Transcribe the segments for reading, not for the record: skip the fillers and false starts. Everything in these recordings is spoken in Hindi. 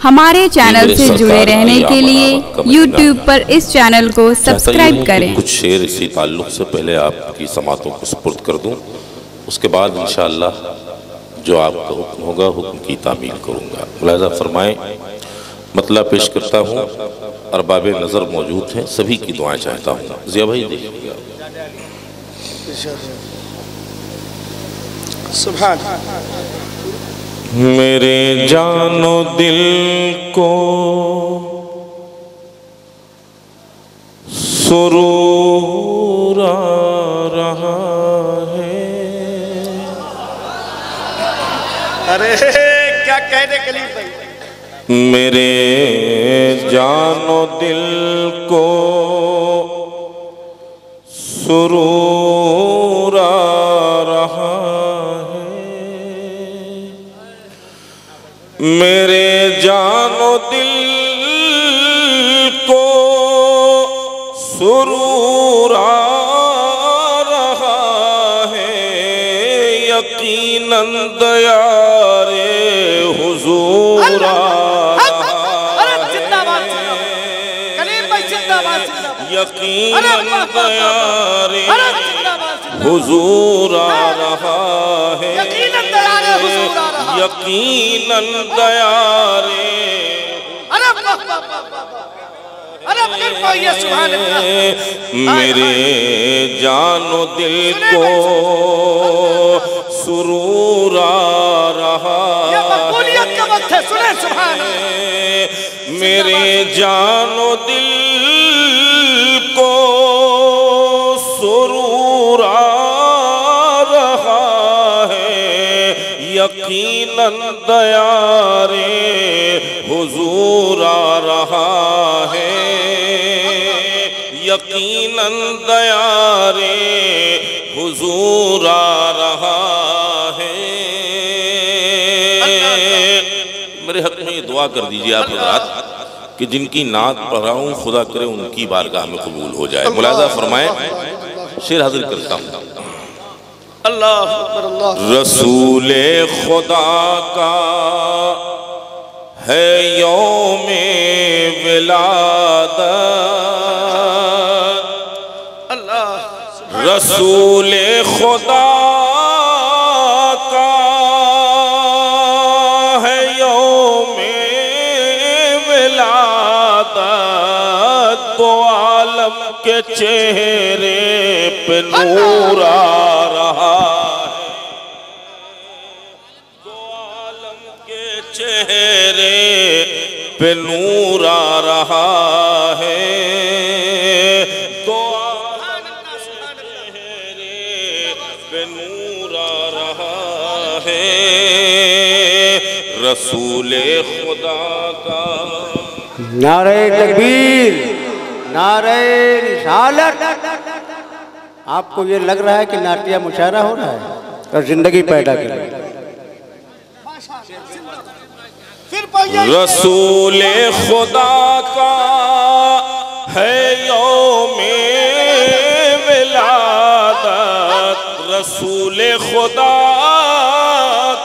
हमारे चैनल से जुड़े रहने के लिए YouTube पर इस चैनल को सब्सक्राइब करें। कुछ शेर इसी ताल्लुक़ से पहले आपकी समातों को सुपुर्द कर दूं, उसके बाद इंशाअल्लाह जो आपका हुक्म होगा हुक्म की तामील करूँगा। मुलाज़ा फरमाएं। मतलब पेश करता हूँ, अरबाब नज़र मौजूद हैं, सभी की दुआएं चाहता हूँ। ज़िया भाई देखिएगा। मेरे जानो दिल को सुरूर आ रहा है। अरे क्या कह रहे कलीम भाई। मेरे जानो दिल को सुरूर आ रहा है। मेरे जानो दिल को सुरूर आ रहा है। यकीनन दयारे हुजूर आ यकीनन दयारे हुजूर आ रहा है। यकीनन दयारे मेरे जानो दिल को सुरूर आ रहा है। मेरे जानो दिल को सुरूर आ रहा है। यकीनन दयारे हुजूर आ रहा है। यकीनन दयारे हुजूर आ रहा है। मेरे हक में ये दुआ कर दीजिए आप हज़रात कि जिनकी नात पढ़ रहा हूँ खुदा करे उनकी बारगाह में कबूल हो जाए। मुलाज़ा फरमाएं। शेर हाजिर करता हूँ। रसूले खुदा का है यौमे विलादत। रसूले खुदा का है यौमे विलादत। तो आलम के चेहरे पे नूर आ रहा है। तो आलम के चेहरे पे नूर आ रहा है। तो आलम के चेहरे पे नूर आ रहा है। रसूले खुदा का नारे तकबीर, नारे रिसालत। आपको ये लग रहा है कि नाटिया मुशायरा हो रहा है और जिंदगी पैदा करें। रसूले खुदा का है यौमे विलादत। रसूले खुदा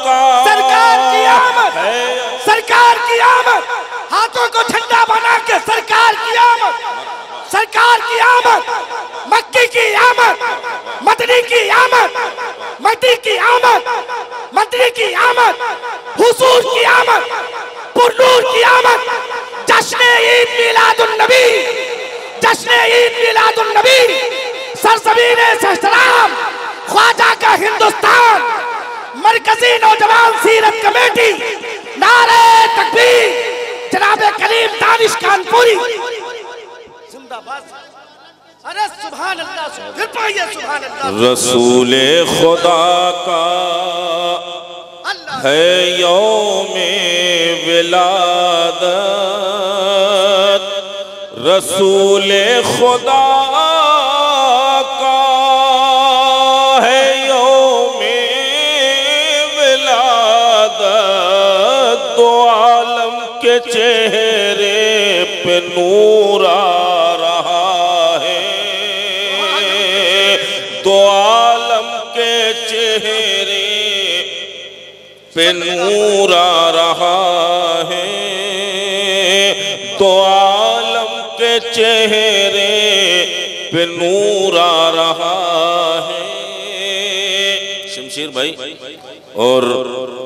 का सरकार की आमद है। सरकार की आमद, हाथों को ठंडा बना के सरकार की आमद। सरकार की आमद, मक्की की आमद, मदनी की आमद, मदी की आमद, मदनी की आमद, हुजूर की आमद, पुरनूर की आमद। जश्न ईद मिलादुन नबी, जश्न ईद मिलादुन नबी। सरजमीन सलाम ख्वाजा का हिंदुस्तान, मरकजी नौजवान सीरत कमेटी, नारे तकबीर, जनाबे कलीम दानिश कानपुरी जिंदाबाद। अरे सुभान अल्लाह, फिर पढ़िए सुभान अल्लाह। रसूले खुदा का है यौमे विलादत। रसूले खुदा का है यौमे विलादत। तो आलम के चेहरे पे नूर आ रहा है। तो आलम के चेहरे पे नूर आ रहा है। तो आलम के चेहरे पे नूर आ रहा है। शमशीर भाई और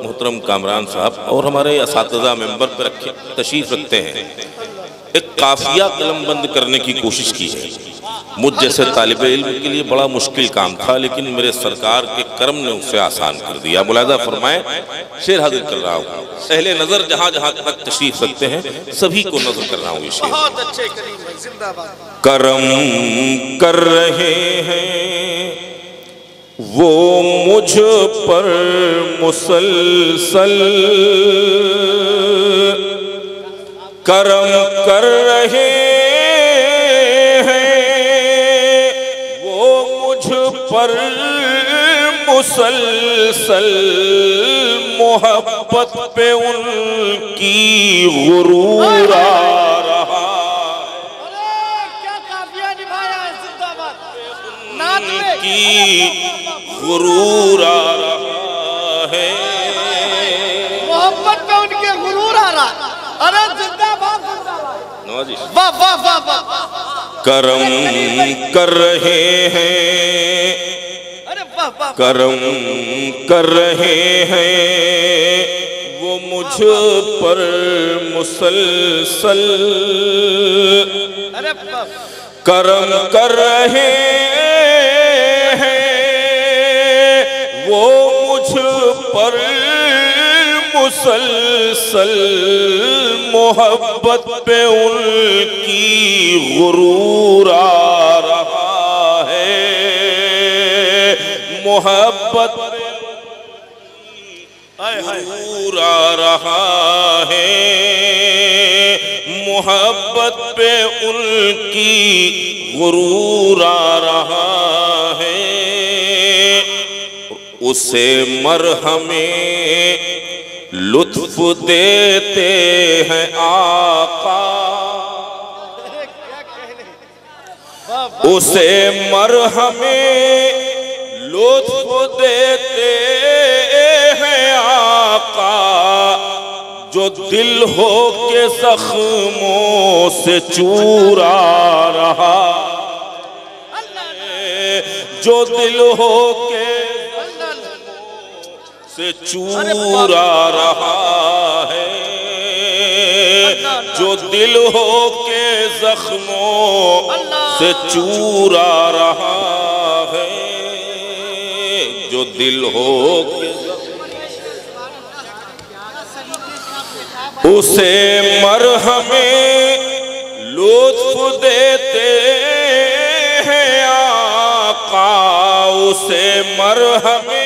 मोहतरम कामरान साहब और हमारे असातिज़ा मेंबर पर तशरीफ रखते हैं, एक काफिया कलमबंद करने की कोशिश की है। मुझ जैसे तालिब इल्म के लिए बड़ा मुश्किल काम था, लेकिन मेरे सरकार के करम ने उसे आसान कर दिया। मुलाहिज़ा फरमाएं, शेर हाजिर कर रहा हूँ। अहले नज़र जहाँ जहाँ तक तशरीफ रखते हैं सभी को नजर कर रहा हूँ ये शेर। बहुत अच्छे करीम भाई, जिंदाबाद। करम कर रहे हैं वो मुझ पर मुसलसल, करम कर रहे हैं वो मुझ पर मुसलसल, मोहब्बत पे उनकी गुरूर आ रहा। क्या काफिया निभाया है, जिंदाबाद। नात में की गुरूर आ रहा है, मोहब्बत पे उनके गुरूर आ रहा। अरे जिंदाबाद, जिंदाबाद। वाह वाह वाह वाह। करम कर रहे हैं, अरे वाह वाह। करम कर रहे हैं वो मुझ पर मुसलसल, अरे वाह। करम कर रहे हैं वो मुझ पर मुसलसल, मोहब्बत पे उनकी गुरूर आ रहा है, मोहब्बत पे गुरूर आ रहा है, मोहब्बत पे उनकी गुरूर आ रहा है। उसे मरहमे लुत्फ देते हैं आका, उसे मरहमे लुत्फ देते हैं आका, जो दिल हो के जख्मों से चूरा रहा, जो दिल हो के से चूरा रहा है, जो दिल हो के जख्मों से चूरा रहा है, जो दिल हो के उसे मरहमे लुत्फ देते हैं आका, उसे मरहमे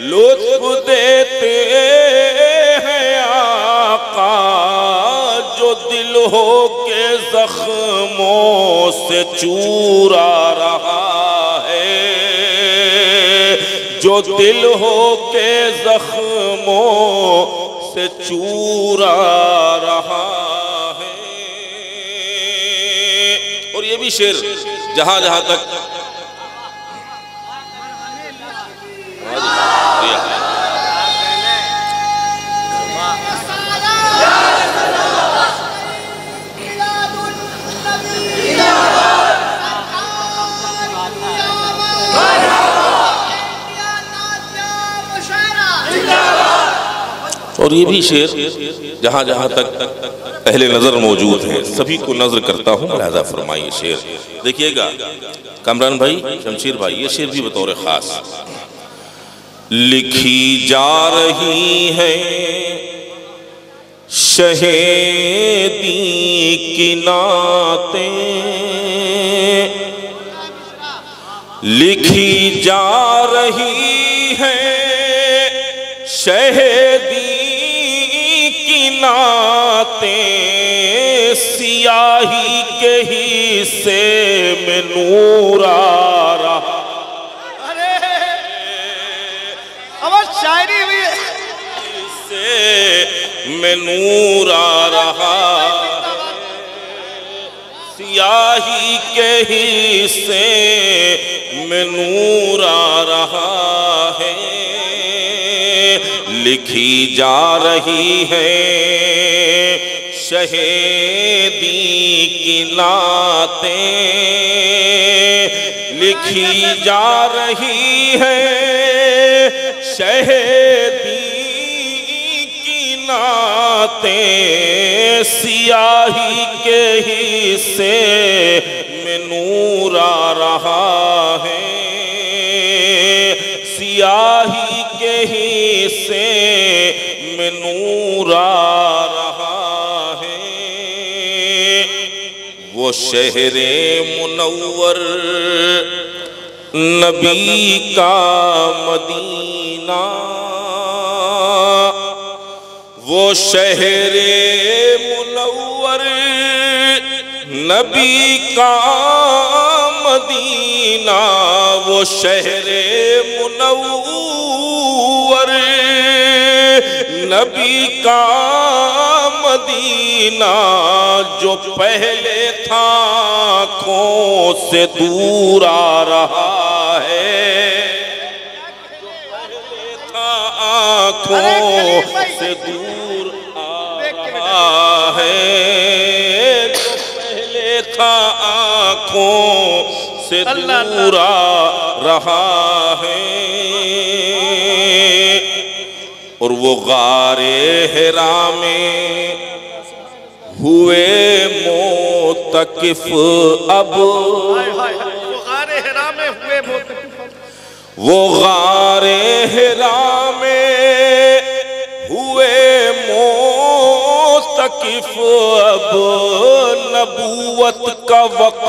लुत्फ देते हैं आका, जो दिल हो के जख्मों से चूरा रहा है, जो दिल हो के जख्मों से चूरा रहा है। और ये भी शेर जहां जहां तक और ये भी शेर जहां जहां तक पहले नजर मौजूद है सभी को नजर करता हूँ। लिहाजा फरमाइए शेर देखिएगा कामरान भाई, शमशीर भाई, ये शेर भी बतौर खास लिखी जा रही है शहीदी की नातें, लिखी जा रही है शहीदी नातें, सियाही के हिस्से में नूर आ रहा। अरे अब शायरी भी हिस्से में नूर आ रहा, सियाही के हिस्से में नूर आ रहा है, लिखी जा रही है शहीदी की नातें लिखी जा रही है, शहीदी की नातें सियाही के हिस्से में नूर आ रहा है, सियाही के हिस्से में नूर आ रहा है। वो शहरे मुनव्वर नबी का मदीना, वो शहरे मुनव्वर नबी का मदीना, वो शहरे मुनव्वर नबी का मदीना, जो पहले था आँखों से दूर आ रहा है, जो पहले था आँखों से दूर आ रहा है, जो पहले था आँखों से दूर आ रहा है। और वो गारे हिरा में हुए मोतकिफ अब, वो गारे हिरा में हुए मोतकिफ, वो गारे हिरा में हुए मोतकिफ अब, नबूवत का वक्त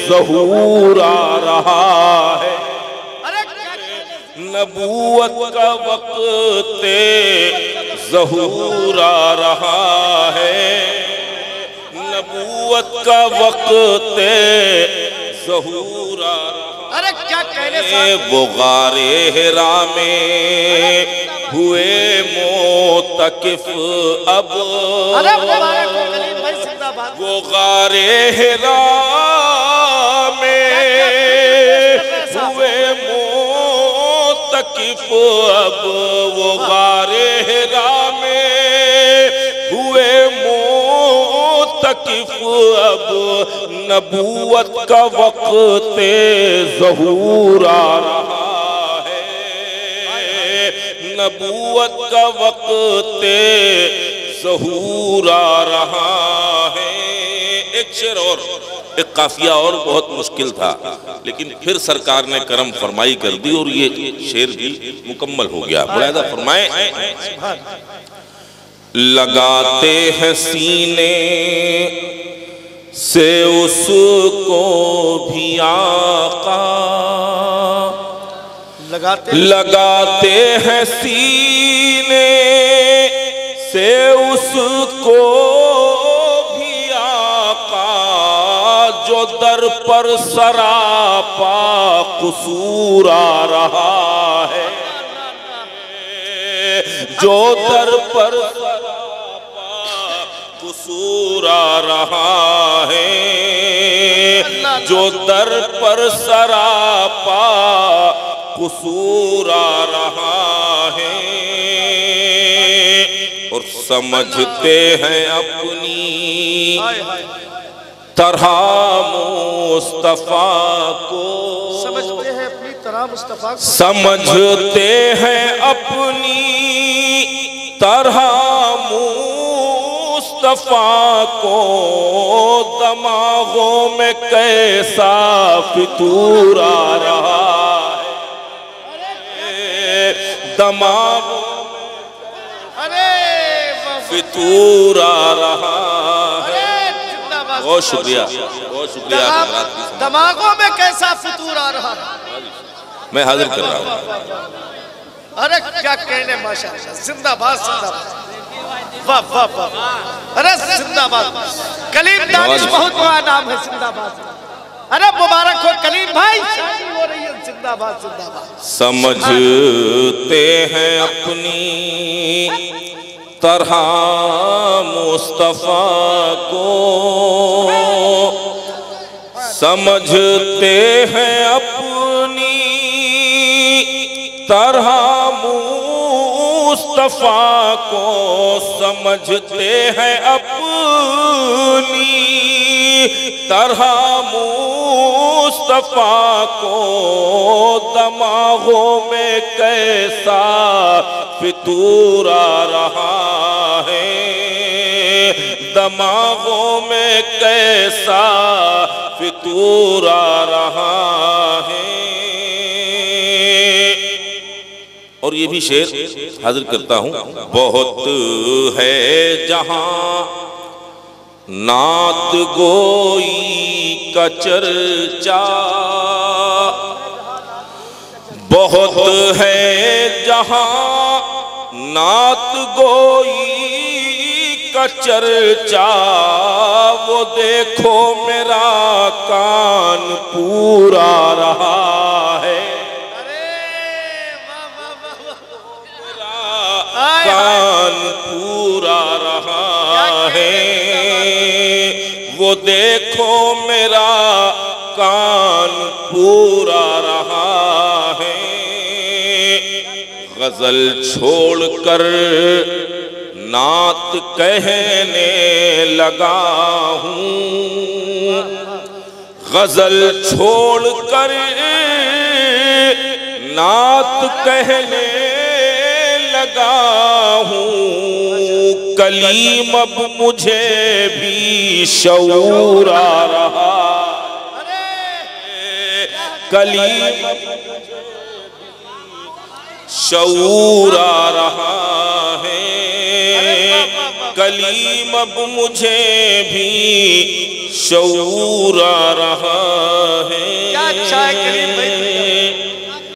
ज़हूर आ रहा है, नबूवत का वक्त ज़हूर आ रहा है, नबूवत का वक्त ज़हूर आ रहा है। अरे क्या कहने वो गारे हिरा में हुए मोतकिफ अब, वो गारे हिरा में हुए मोतकिफ अब, वो गारे हिरा में हुए मोतकिफ अब, नबूवत का वक्त ज़हूर आ रहा है, नबूवत का वक्त ज़हूर आ रहा है। एक शेर और, एक काफिया और बहुत मुश्किल था, लेकिन फिर सरकार ने करम फरमाई कर दी और ये शेर भी मुकम्मल हो गया। मुलाहिज़ा फरमाए, लगाते हैं सीने से उसको भी आका, लगाते हैं सीने से उसको भी आका, जो दर पर सरापा कसूर आ रहा है, जो दर पर सरापा कसूर आ रहा है, जो दर पर सरापा कसूर आ रहा है। और समझते हैं अपनी तरह मुस्तफा को, समझते हैं अपनी तरह मुस्तफा को, समझते हैं अपनी तरह मुस्तफा को, दिमागों में कैसा फितूर आ रहा है, दिमागों फितूर आ रहा है। बहुत शुक्रिया, बहुत शुक्रिया। दिमागों में कैसा फितूर आ रहा है, मैं हाजिर कर रहा हूँ। अरे क्या कहने, माशाअल्लाह, जिंदाबाद जिंदाबाद, वाह वाह वाह, अरे जिंदाबाद। कलीम दानिश बहुत बड़ा नाम है, जिंदाबाद। अरे मुबारक हो कलीम भाई, शादी हो रही है, जिंदाबाद जिंदाबाद। समझते हैं अपनी तरह मुस्तफा को, समझते हैं अपनी तरह मुस्तफा को समझते हैं अपनी तरह, मुस्तफा को दमागों में कैसा फितूर आ रहा है, दमागों में कैसा फितूर आ रहा है। और ये भी शेर हाजिर करता हूं। बहुत है जहां नात गोई का चर्चा, बहुत है जहां नात गोई का चर्चा, वो देखो मेरा कान पूरा रहा है, कान पूरा रहा है, वो देखो मेरा कान पूरा रहा है। गजल छोड़कर नात कहने लगा हूँ, गजल छोड़कर नात कहने लगा हूँ। कलीम अब मुझे भी शऊर आ रहा, कलीम शऊर आ रहा है, कलीम अब मुझे भी शऊर आ रहा है। क्या अच्छा है कलीम भाई।